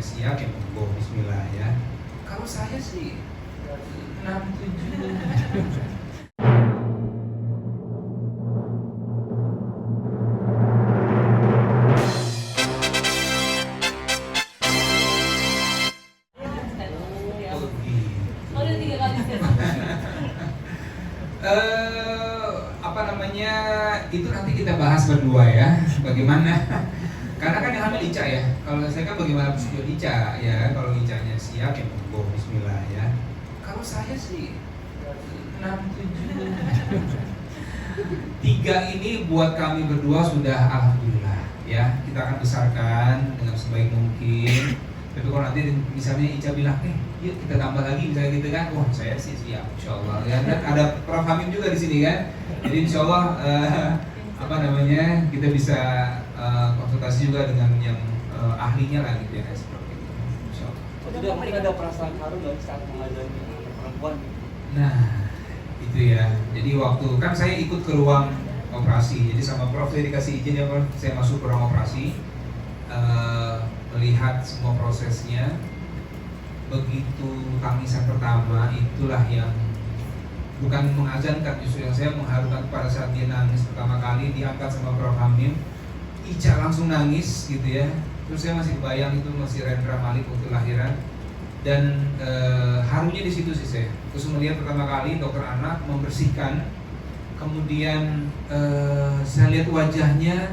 siap ya monggo bismillah ya. Kalau saya sih 6-7. Udah 3 kali sih. Apa namanya, itu nanti kita bahas berdua ya, bagaimana. Karena kan yang hamil Ica ya. Kalau saya kan bagaimana bersedia Ica ya. Kalau Icanya siap ya monggo bismillah ya. Kalau saya sih 6-7. 3 ini buat kami berdua sudah alhamdulillah ya. Kita akan besarkan dengan sebaik mungkin. Tapi kalau nanti misalnya Ica bilang, yuk kita tambah lagi misalnya gitu kan, wah saya sih siap, insya Allah. Ya, dan ada Prof Hamim juga di sini kan, jadi insya Allah kita bisa konsultasi juga dengan yang ahlinya lah gitu ya, seperti itu. Insya Allah. Tidak mungkin ada perasaan haru dari saat mengajari perempuan. Nah, itu ya. Jadi waktu kan saya ikut ke ruang operasi, jadi sama Prof saya dikasih izin ya Prof, saya masuk ke ruang operasi. Melihat semua prosesnya, begitu tangisan pertama itulah yang bukan mengazankan, justru yang saya mengharukan pada saat dia nangis pertama kali diangkat sama Prof Hamim. Ica langsung nangis gitu ya. Terus saya masih bayang itu masih Rendra Malik waktu lahiran, dan harunya di situ sih saya. Terus melihat pertama kali dokter anak membersihkan, kemudian saya lihat wajahnya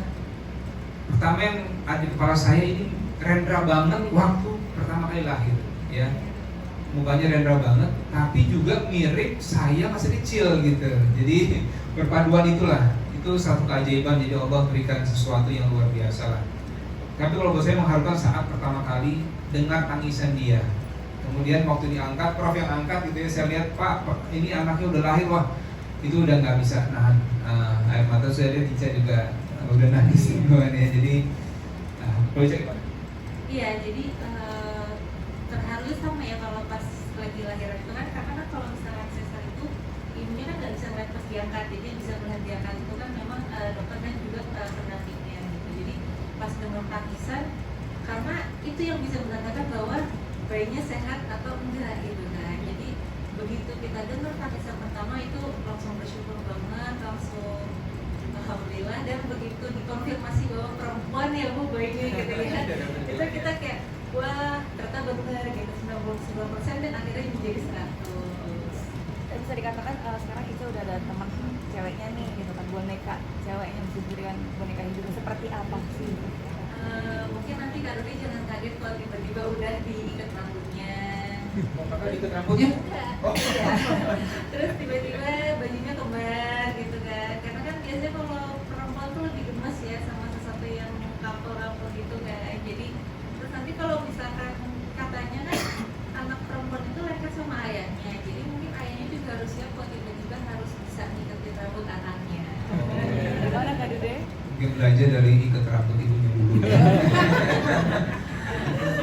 pertama yang ada di kepala saya ini Rendra banget waktu pertama kali lahir ya, mukanya Rendra banget tapi juga mirip saya masih kecil gitu. Jadi perpaduan itulah, itu satu keajaiban. Jadi Allah berikan sesuatu yang luar biasa lah. Tapi kalau buat saya mengharukan saat pertama kali dengar tangisan dia, kemudian waktu diangkat, Prof yang angkat gitu ya, saya lihat Pak ini anaknya udah lahir, wah itu udah nggak bisa nahan air mata. Saya lihat Ica juga udah nangis ya. Jadi boleh cek Pak. Iya, jadi terharu sama ya kalau pas lagi lahiran itu kan, karena kan kalau misalnya sesar itu ibunya kan nggak bisa ngeliat pas diangkat, jadi bisa melihat diangkat itu kan memang dokter kan juga pendampingnya gitu. Jadi pas dengar tangisan, karena itu yang bisa menandakan bahwa bayinya sehat atau enggak gitu kan. Jadi begitu kita dengar tangisan pertama itu langsung bersyukur banget, langsung alhamdulillah. Dan begitu dikonfirmasi bahwa perempuan ya Bu bayinya gitu ya, itu kita kayak wah ternyata benar gitu, 99% dan akhirnya menjadi 100. Dan bisa dikatakan sekarang Ica udah ada teman ceweknya nih gitu kan, boneka cewek yang bisa dijadikan boneka hidup. Seperti apa sih? Mungkin nanti Kak Dodi jangan kaget kalau tiba-tiba udah diikat rambutnya. Kakak ikat rambutnya? Enggak. Oh. Iya. Terus tiba-tiba bajunya kembar gitu kan. Karena kan biasanya kalau perempuan tuh lebih gemes ya sama sesuatu yang kapel-kapel gitu kan. Jadi terus nanti kalau misalkan katanya kan anak perempuan itu lengket sama ayahnya. Jadi mungkin ayahnya juga harus siap kok tiba-tiba harus bisa ngiketin rambut anaknya. Gimana Kak Dede? Mungkin belajar dari ikat rambut ibunya dulu ya.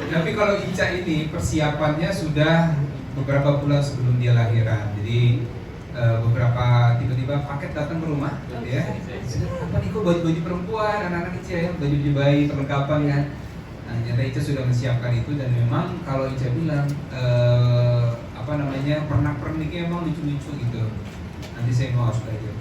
Tapi kalau Ica ini persiapannya sudah beberapa bulan sebelum dia lahiran. Jadi beberapa tiba-tiba paket datang ke rumah gitu ya. Apa nih kok baju-baju perempuan, anak-anak kecil ya, baju-baju bayi, perlengkapan kan. Nah, ternyata Ica sudah menyiapkan itu, dan memang kalau Ica bilang pernak-perniknya emang lucu-lucu gitu. Nanti saya mau harus belajar.